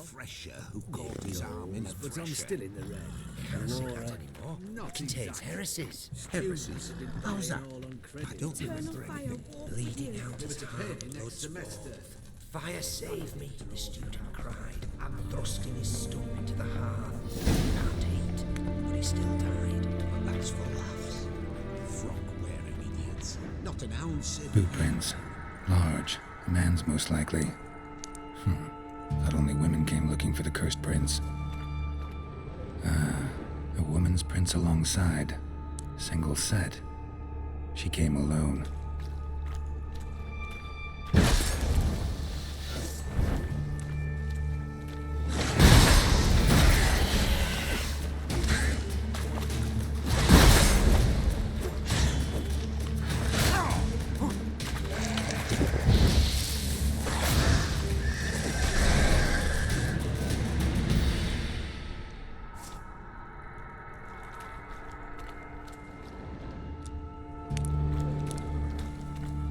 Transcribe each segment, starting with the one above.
Fresher who caught his arm in a But I'm still in the red. Not Contains heresies. Heresies? How's that? I don't remember anything. Bleeding out his heart, blood next semester. spilled. Fire save me, the student cried, and thrusting his stump into the hearth. Can't eat, but he still died. But that's for laughs. Frock-wearing idiots. Not an ounce of... Boot prints. Large. A man's most likely. Thought only women came looking for the cursed prince. A woman's prints alongside. Single set. She came alone.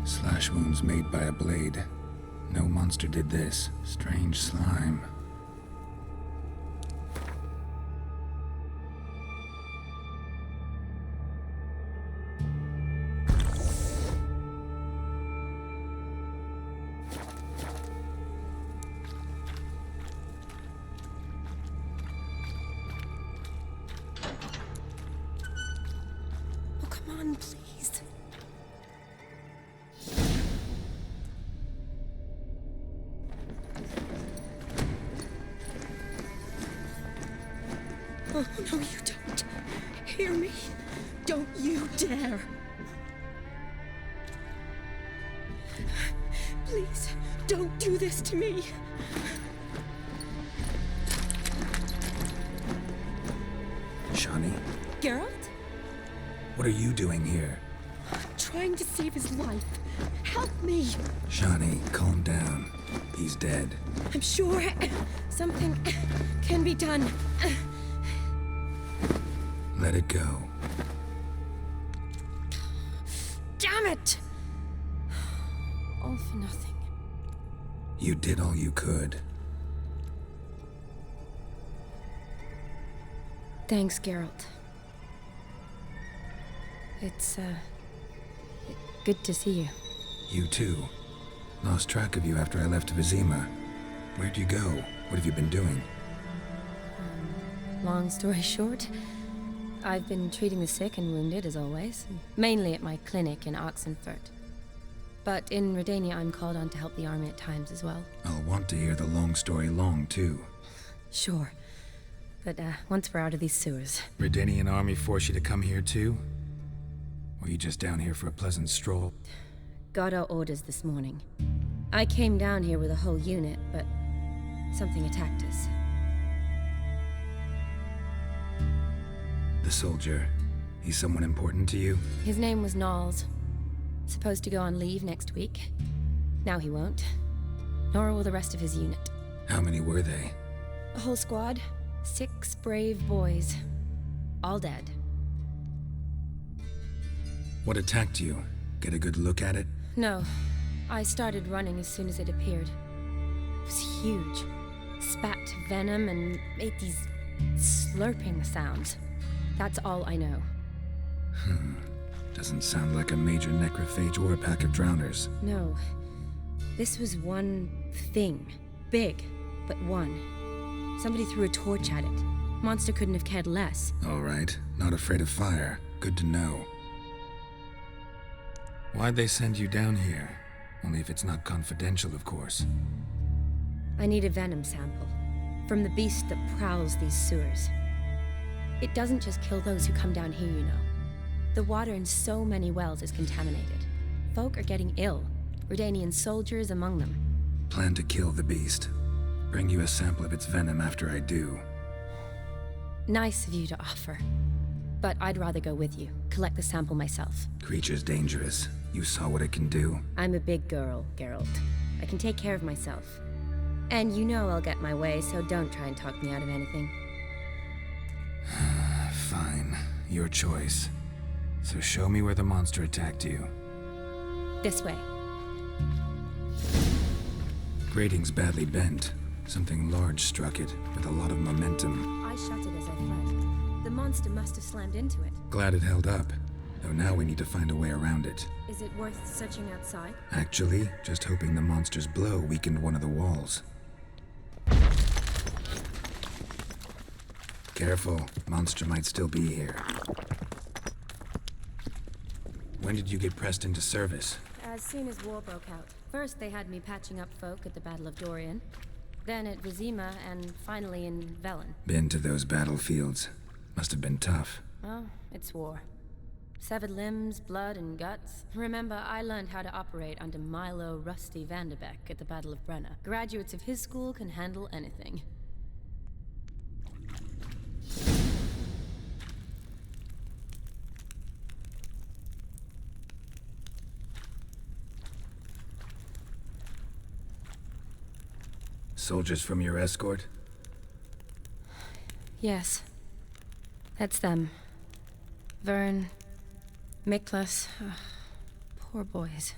Slash wounds made by a blade. No monster did this. Strange slime. Oh, come on, please. Oh, no, you don't. Hear me? Don't you dare. Please, don't do this to me. Shani, Geralt? what are you doing here? Trying to save his life. Help me. Shani, calm down. He's dead. I'm sure something can be done. Let it go. Damn it! All for nothing. You did all you could. Thanks, Geralt. It's, good to see you. You too. Lost track of you after I left Vizima. Where'd you go? What have you been doing? Long story short, I've been treating the sick and wounded, as always. Mainly at my clinic in Oxenfurt. But in Redania, I'm called on to help the army at times as well. I'll want to hear the long story long, too. Sure. But, once we're out of these sewers. Redanian army forced you to come here, too? Or are you just down here for a pleasant stroll? Got our orders this morning. I came down here with a whole unit, but something attacked us. The soldier. He's someone important to you? His name was Knowles. Supposed to go on leave next week. Now he won't. Nor will the rest of his unit. How many were they? A whole squad. 6 brave boys. All dead. What attacked you? Get a good look at it? No. I started running as soon as it appeared. It was huge. Spat venom and made these slurping sounds. That's all I know. Doesn't sound like a major necrophage or a pack of drowners. No. This was one thing. Big, but one. Somebody threw a torch at it. Monster couldn't have cared less. All right. Not afraid of fire. Good to know. Why'd they send you down here? Only if it's not confidential, of course. I need a venom sample. From the beast that prowls these sewers. It doesn't just kill those who come down here, you know. The water in so many wells is contaminated. Folk are getting ill. Redanian soldiers among them. Plan to kill the beast. Bring you a sample of its venom after I do. Nice of you to offer. But I'd rather go with you. Collect the sample myself. Creature's dangerous. You saw what it can do. I'm a big girl, Geralt. I can take care of myself. And you know I'll get my way, so don't try and talk me out of anything. Fine. Your choice. So show me where the monster attacked you. This way. Grating's badly bent. Something large struck it, with a lot of momentum. I shot it as I fled. The monster must have slammed into it. Glad it held up, though now we need to find a way around it. Is it worth searching outside? Actually, just hoping the monster's blow weakened one of the walls. Careful, monster might still be here. When did you get pressed into service? As soon as war broke out. First, they had me patching up folk at the Battle of Dorian, then at Vizima, and finally in Velen. Been to those battlefields. Must have been tough. Well, it's war. Severed limbs, blood, and guts. Remember, I learned how to operate under Milo Rusty Vanderbeck at the Battle of Brenna. Graduates of his school can handle anything. Soldiers from your escort? Yes. That's them. Vern, Miklas. Poor boys.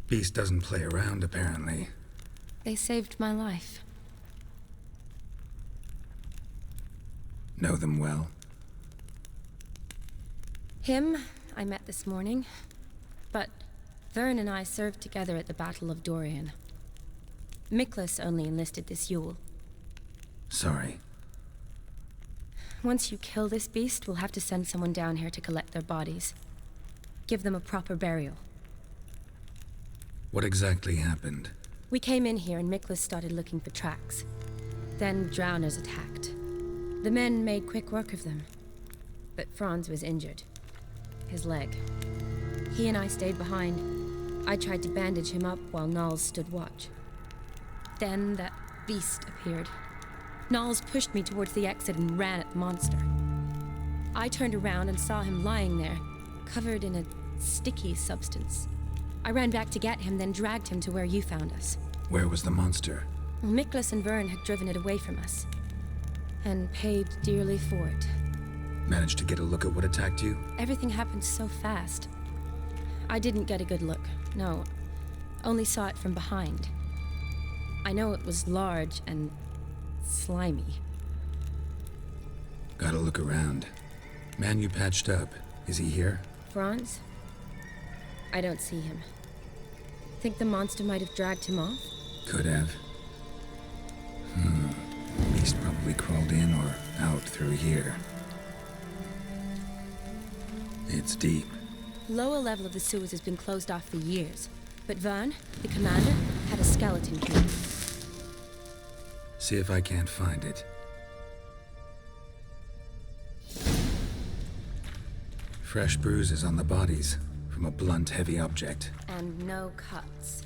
Beast doesn't play around, apparently. They saved my life. Know them well? Him, I met this morning. But Vern and I served together at the Battle of Dorian. Miklas only enlisted this Yule. Sorry. Once you kill this beast, we'll have to send someone down here to collect their bodies. Give them a proper burial. What exactly happened? We came in here and Miklas started looking for tracks. Then drowners attacked. The men made quick work of them. But Franz was injured. His leg. He and I stayed behind. I tried to bandage him up while Nals stood watch. Then that beast appeared. Nals pushed me towards the exit and ran at the monster. I turned around and saw him lying there, covered in a sticky substance. I ran back to get him, then dragged him to where you found us. Where was the monster? Miklas and Vern had driven it away from us. And paid dearly for it. Managed to get a look at what attacked you? Everything happened so fast. I didn't get a good look, no. Only saw it from behind. I know it was large and slimy. Gotta look around. Man you patched up, is he here? Franz? I don't see him. Think the monster might have dragged him off? Could have. Beast probably crawled in or out through here. It's deep. Lower level of the sewers has been closed off for years. But Vern, the commander, had a skeleton key. See if I can't find it. Fresh bruises on the bodies from a blunt, heavy object. And no cuts.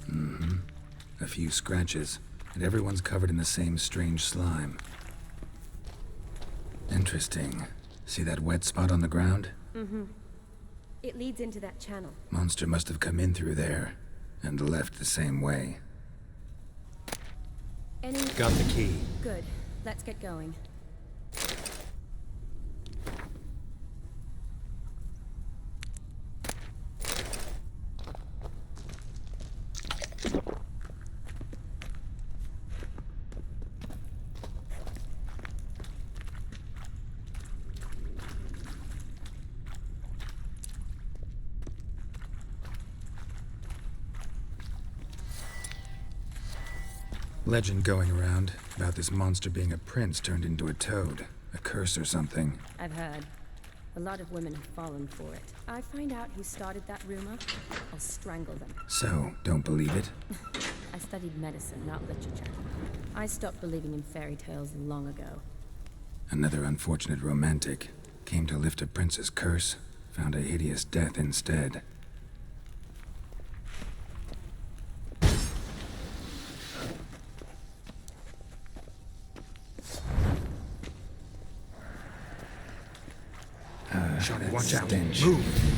A few scratches, and everyone's covered in the same strange slime. Interesting. See that wet spot on the ground? It leads into that channel. Monster must have come in through there, and left the same way. Got the key. Good. Let's get going. Legend going around about this monster being a prince turned into a toad. A curse or something. I've heard. A lot of women have fallen for it. I find out who started that rumor, I'll strangle them. So, don't believe it? I studied medicine, not literature. I stopped believing in fairy tales long ago. Another unfortunate romantic. Came to lift a prince's curse, found a hideous death instead. Watch out. Stench. Move.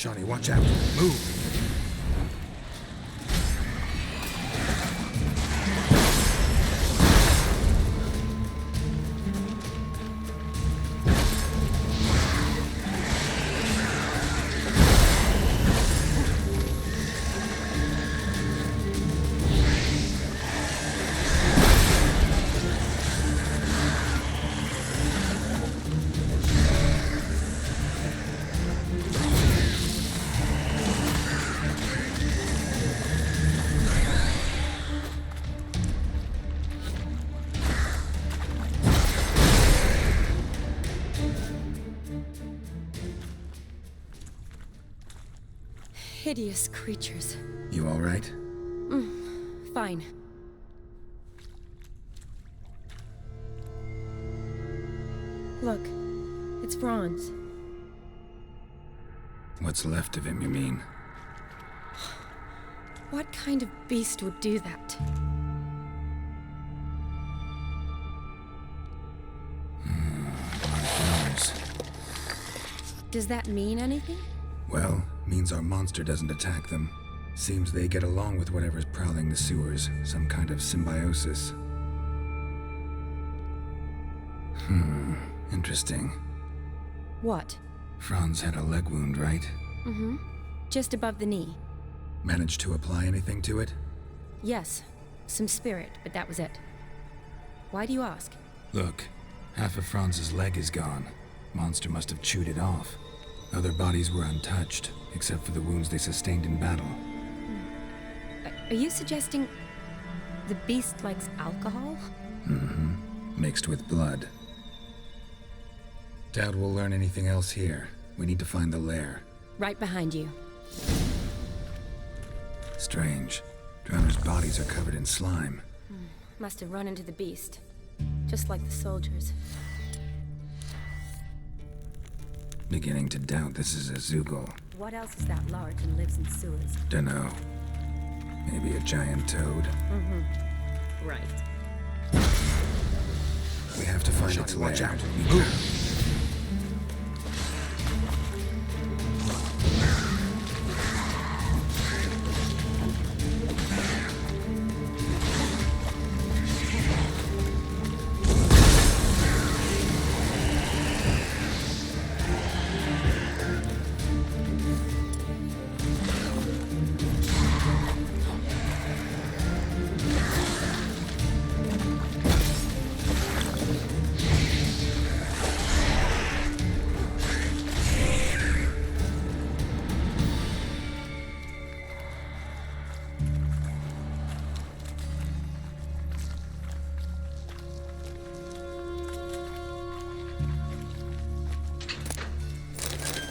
Shani, watch out. Move! Hideous creatures. You all right? Fine. Look, it's Franz. What's left of him, you mean? What kind of beast would do that? Flowers. Does that mean anything? Well, means our monster doesn't attack them. Seems they get along with whatever's prowling the sewers. Some kind of symbiosis. Interesting. What? Franz had a leg wound, right? Just above the knee. Managed to apply anything to it? Yes. Some spirit, but that was it. Why do you ask? Look, half of Franz's leg is gone. Monster must have chewed it off. Other bodies were untouched, except for the wounds they sustained in battle. Are you suggesting the beast likes alcohol? Mixed with blood. Doubt we'll learn anything else here. We need to find the lair. Right behind you. Strange. Drowners' bodies are covered in slime. Must have run into the beast. Just like the soldiers. Beginning to doubt this is a Zugel. What else is that large and lives in sewers? Dunno. Maybe a giant toad. Right. We have to find its lair. Watch out. Move!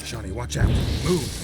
Shani, watch out. Move!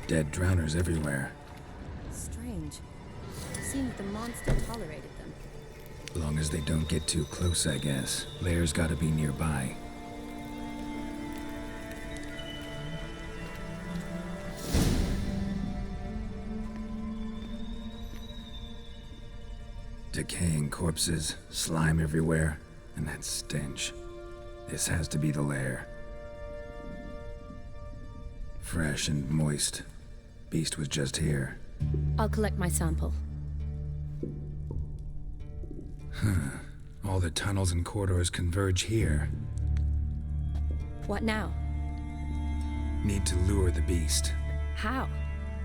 Dead drowners everywhere. Strange. Seemed the monster tolerated them. Long as they don't get too close, I guess. Lair's gotta be nearby. Decaying corpses, slime everywhere, and that stench. This has to be the lair. Fresh and moist. Beast was just here. I'll collect my sample. All the tunnels and corridors converge here. What now? Need to lure the beast. How?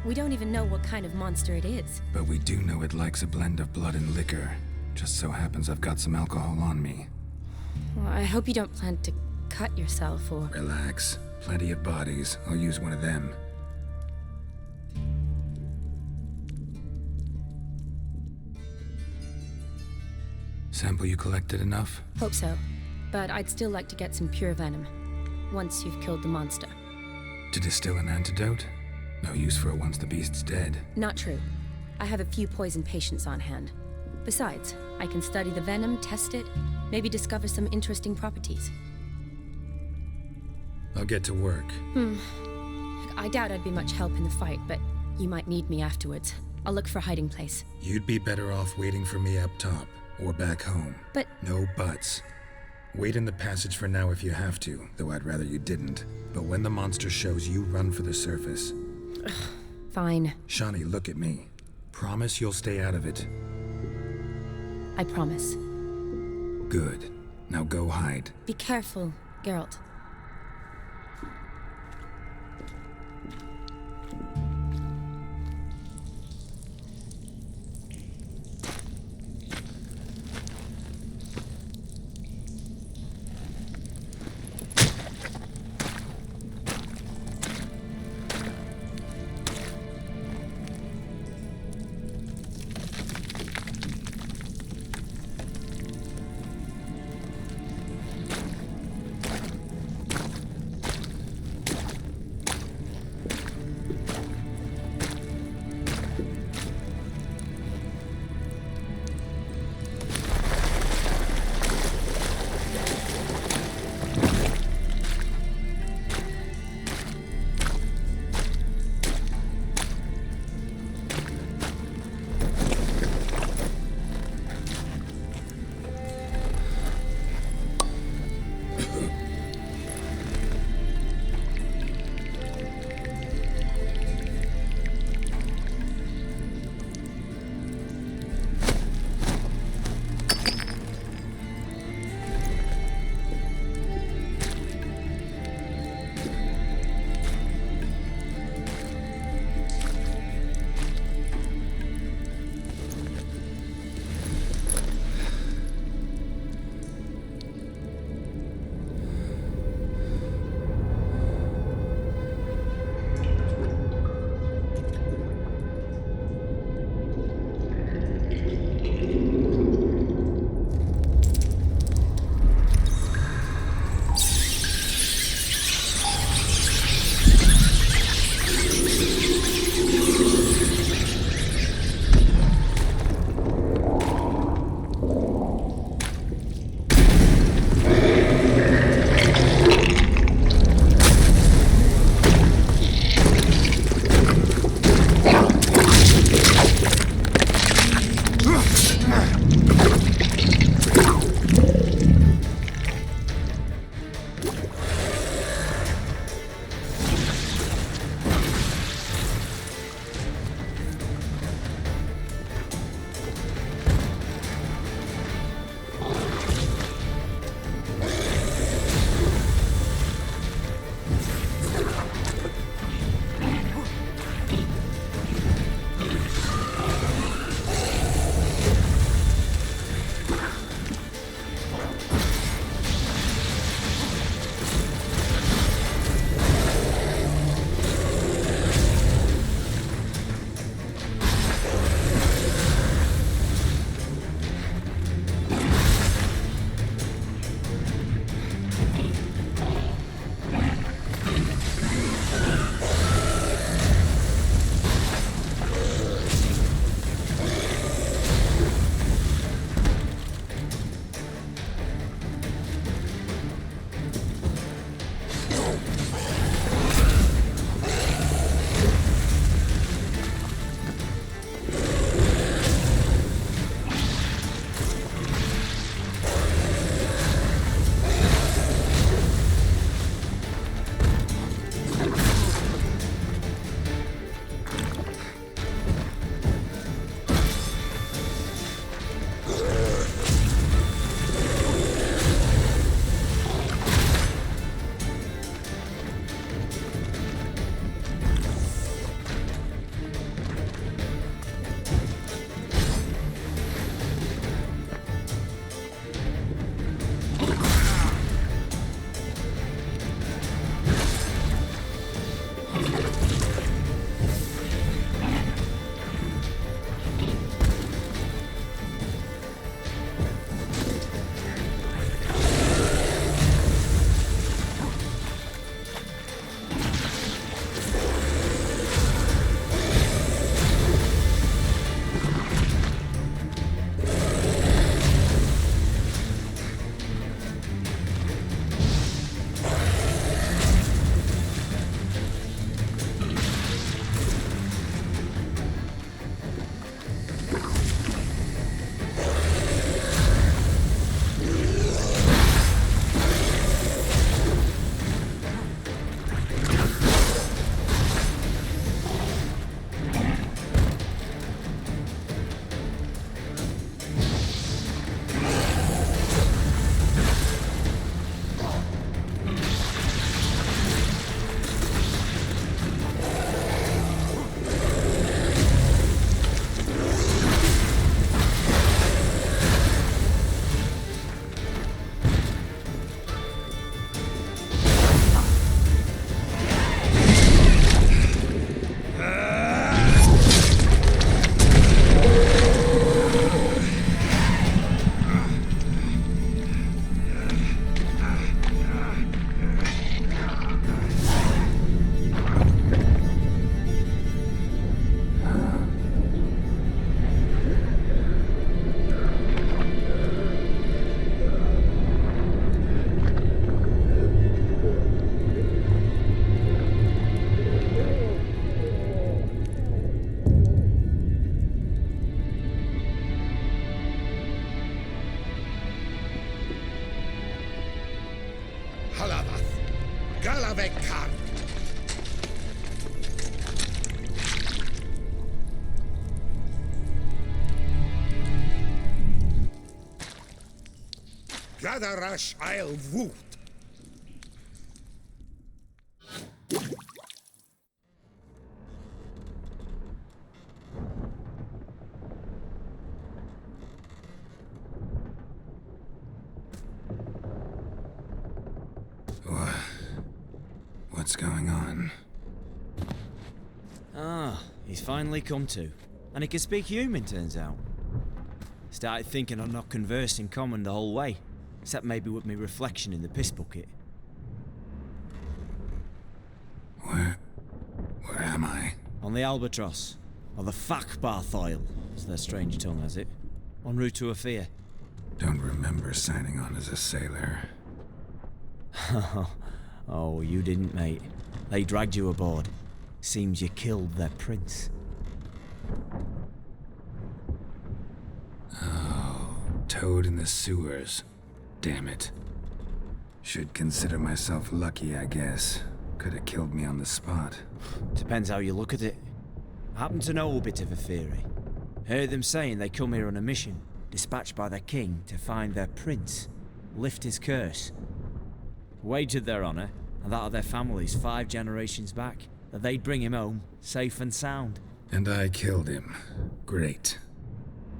We don't even know what kind of monster it is. But we do know it likes a blend of blood and liquor. Just so happens I've got some alcohol on me. Well, I hope you don't plan to cut yourself or... Relax. Plenty of bodies. I'll use one of them. Sample you collected enough? Hope so. But I'd still like to get some pure venom. Once you've killed the monster. To distill an antidote? No use for it once the beast's dead. Not true. I have a few poison patients on hand. Besides, I can study the venom, test it, maybe discover some interesting properties. I'll get to work. I doubt I'd be much help in the fight, but you might need me afterwards. I'll look for a hiding place. You'd be better off waiting for me up top, or back home. But... No buts. Wait in the passage for now if you have to, though I'd rather you didn't. But when the monster shows, you run for the surface. Fine. Shani, look at me. Promise you'll stay out of it. I promise. Good. Now go hide. Be careful, Geralt. weg kann. Gadarash I'll woot. What's going on? Ah, he's finally come to. And he can speak human, turns out. Started thinking I'd not conversed in common the whole way, except maybe with me reflection in the piss bucket. Where am I? On the Albatross, or the Fakbarth Oil, as their strange tongue has it, en route to Afia. Don't remember signing on as a sailor. Oh, you didn't, mate. They dragged you aboard. Seems you killed their prince. Oh, toad in the sewers. Damn it. Should consider myself lucky, I guess. Could have killed me on the spot. Depends how you look at it. I happen to know a bit of a theory. Heard them saying they come here on a mission, dispatched by their king to find their prince, lift his curse. Wagered their honor, and that of their families 5 generations back, that they'd bring him home, safe and sound. And I killed him. Great.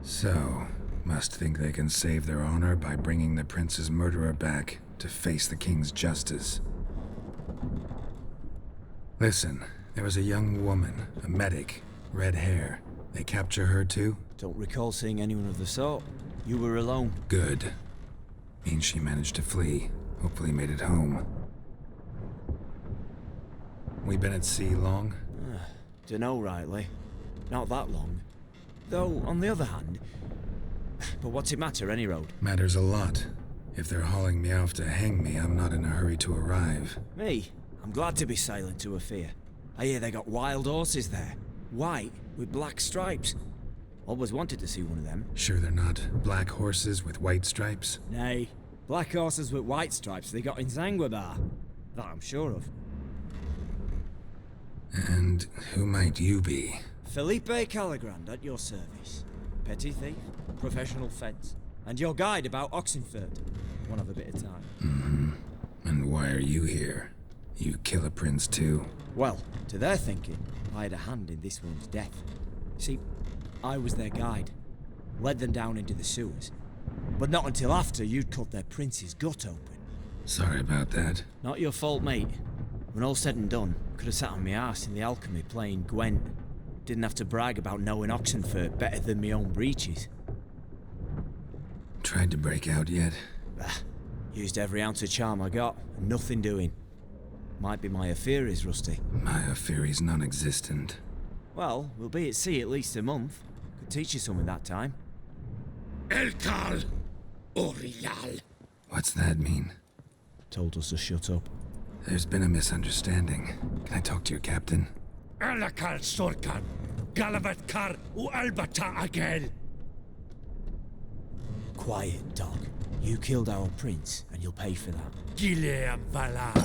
So, must think they can save their honor by bringing the prince's murderer back to face the king's justice. Listen, there was a young woman, a medic, red hair. They capture her too? Don't recall seeing anyone of the sort. You were alone. Good. Means she managed to flee. Hopefully made it home. We been at sea long? Dunno rightly. Not that long. Though, on the other hand... But what's it matter, any road? Matters a lot. If they're hauling me off to hang me, I'm not in a hurry to arrive. Me? I'm glad to be sailing to Afia. I hear they got wild horses there. White, with black stripes. Always wanted to see one of them. Sure they're not black horses with white stripes? Nay. Black horses with white stripes they got in Zanguebar. That I'm sure of. And who might you be? Felipe Caligrand at your service. Petty thief, professional fence, and your guide about Oxenfurt. One of a bit of time. Mm-hmm. And why are you here? You kill a prince too? Well, to their thinking, I had a hand in this one's death. See, I was their guide. Led them down into the sewers. But not until after you'd cut their prince's gut open. Sorry about that. Not your fault, mate. When all said and done, could have sat on my arse in the alchemy playing Gwent. Didn't have to brag about knowing Oxenfurt better than my own breeches. Tried to break out yet? Bah, used every ounce of charm I got, and nothing doing. Might be my Afiri's rusty. My Afiri's non-existent. Well, we'll be at sea at least a month. Could teach you something that time. Elkal Orial. What's that mean? Told us to shut up. There's been a misunderstanding. Can I talk to your captain? Elkal Sorkan. Galavat Kar U Albata Agel. Quiet, dog. You killed our prince, and you'll pay for that. Gileam Valar.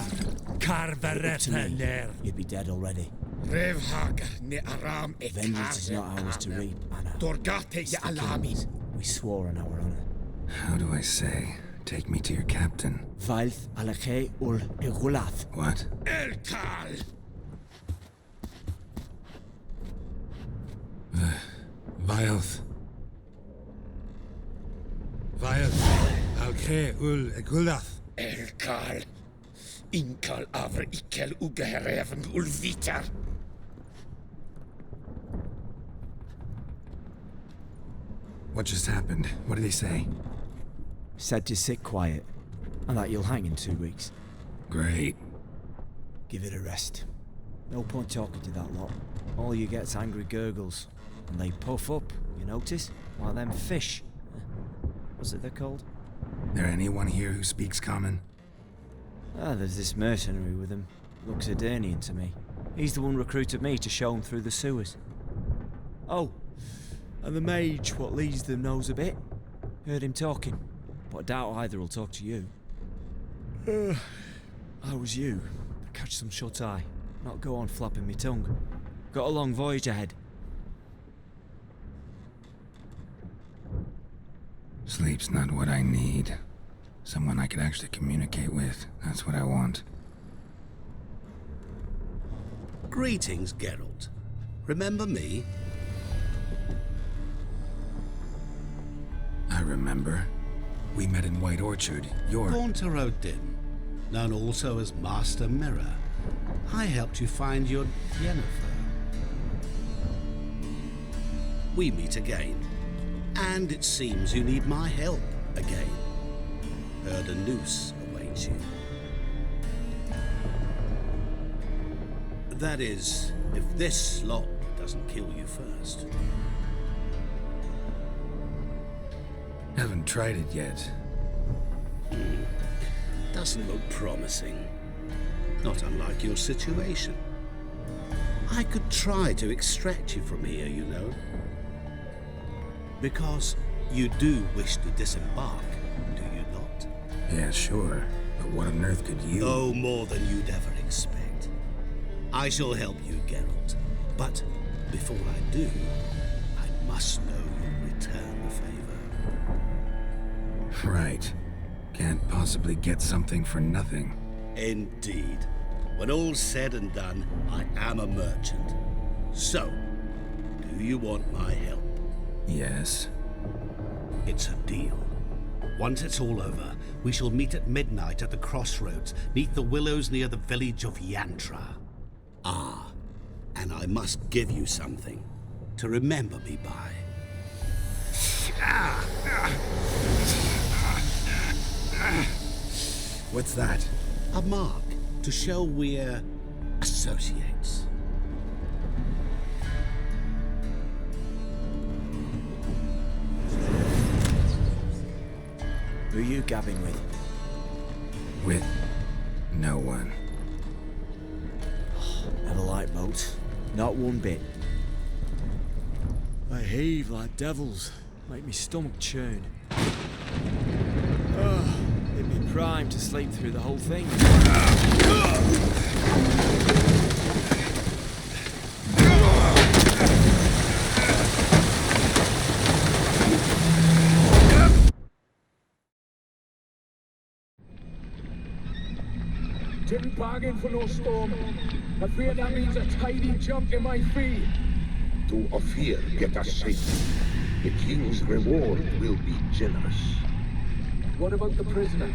Up to Karvareta me, Ner. you'd be dead already. Revhagar Ne Aram E Vengeance is not ours to reap, Anna. Torgate It's Ya the Alami. king's. We swore on our honor. How do I say? Take me to your captain. Vailth Alake ul Igulath. What? Elkal. Vilth. Alke ul Egulath. Elkal. Inkal Avre Ikel Ugehereven Ulvitar. What just happened? What did he say? Said to sit quiet, and that you'll hang in 2 weeks. Great. Give it a rest. No point talking to that lot. All you get's angry gurgles, and they puff up, you notice? Like them fish. What's it they're called? There anyone here who speaks common? Ah, there's this mercenary with him. Looks Edirnian to me. He's the one recruited me to show him through the sewers. Oh, and the mage what leads them knows a bit. Heard him talking, but I doubt either will talk to you. I was you. catch some shut-eye. Not go on flapping me tongue. Got a long voyage ahead. Sleep's not what I need. Someone I can actually communicate with. That's what I want. Greetings, Geralt. Remember me? I remember. We met in White Orchard. You're... Corsair, known also as Master Mirror. I helped you find your Yennefer. We meet again. And it seems you need my help again. Heard a noose awaits you. That is, if this slop doesn't kill you first. Haven't tried it yet. Doesn't look promising. Not unlike your situation. I could try to extract you from here, you know. Because you do wish to disembark, do you not? Yeah, sure. But what on earth could you... No more than you'd ever expect. I shall help you, Geralt. But before I do, I must know you'll return the favor. Right. Can't possibly get something for nothing. Indeed. When all's said and done, I am a merchant. So, do you want my help? Yes. It's a deal. Once it's all over, we shall meet at midnight at the crossroads, neath the willows near the village of Yantra. Ah, and I must give you something to remember me by. What's that? A mark to show we're associates. Who are you gabbing with? With no one. Never liked boats. Not one bit. They heave like devils. Make me stomach churn. It'd be prime to sleep through the whole thing. Didn't bargain for no storm. I fear that means a tidy jump in my fee. To Ophir get us safe. The king's reward will be generous. What about the prisoner?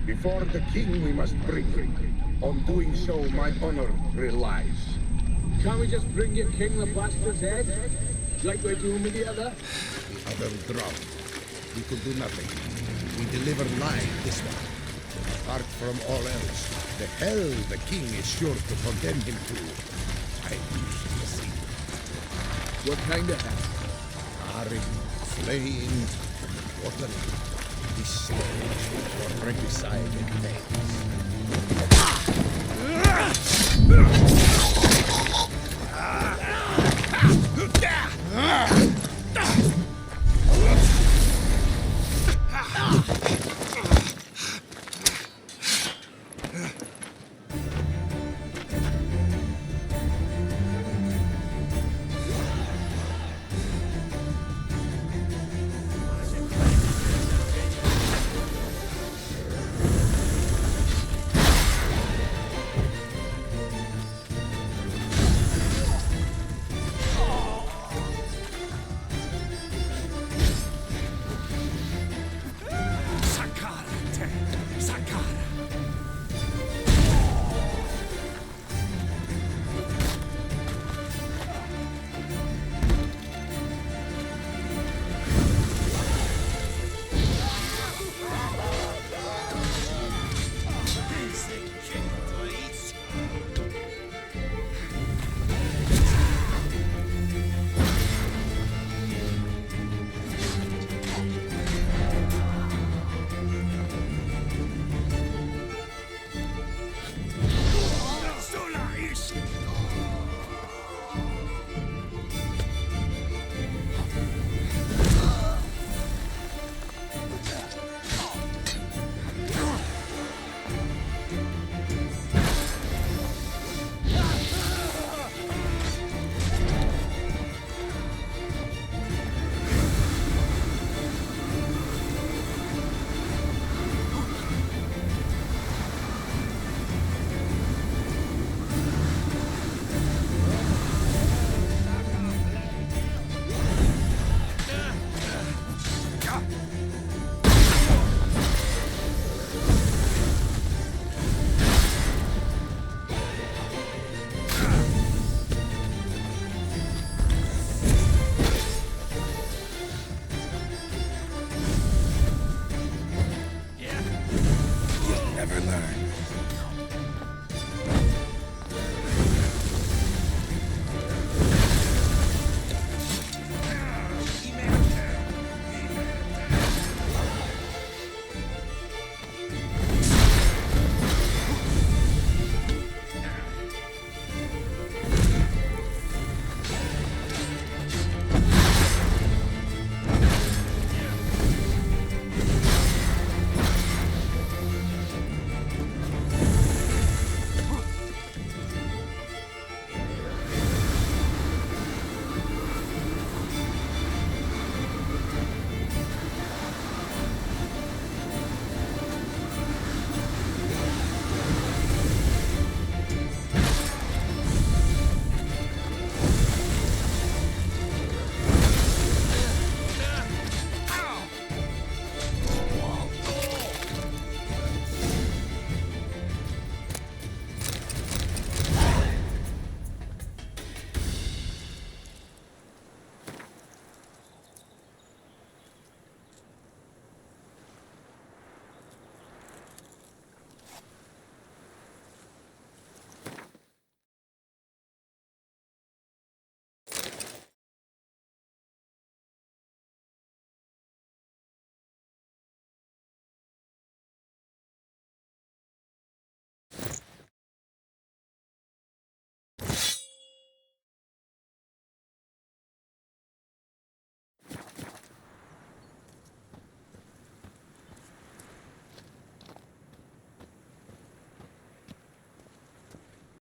Before the king we must bring him. On doing so my honor relies. Can't we just bring your king the bastard's head? Like we're doing with the other? The other drowned. We could do nothing. We deliver live this one. Apart from all else, the hell the king is sure to condemn him to. I usually see. What kind of hell? Harring, flaying, watering. This stage for regicide and things.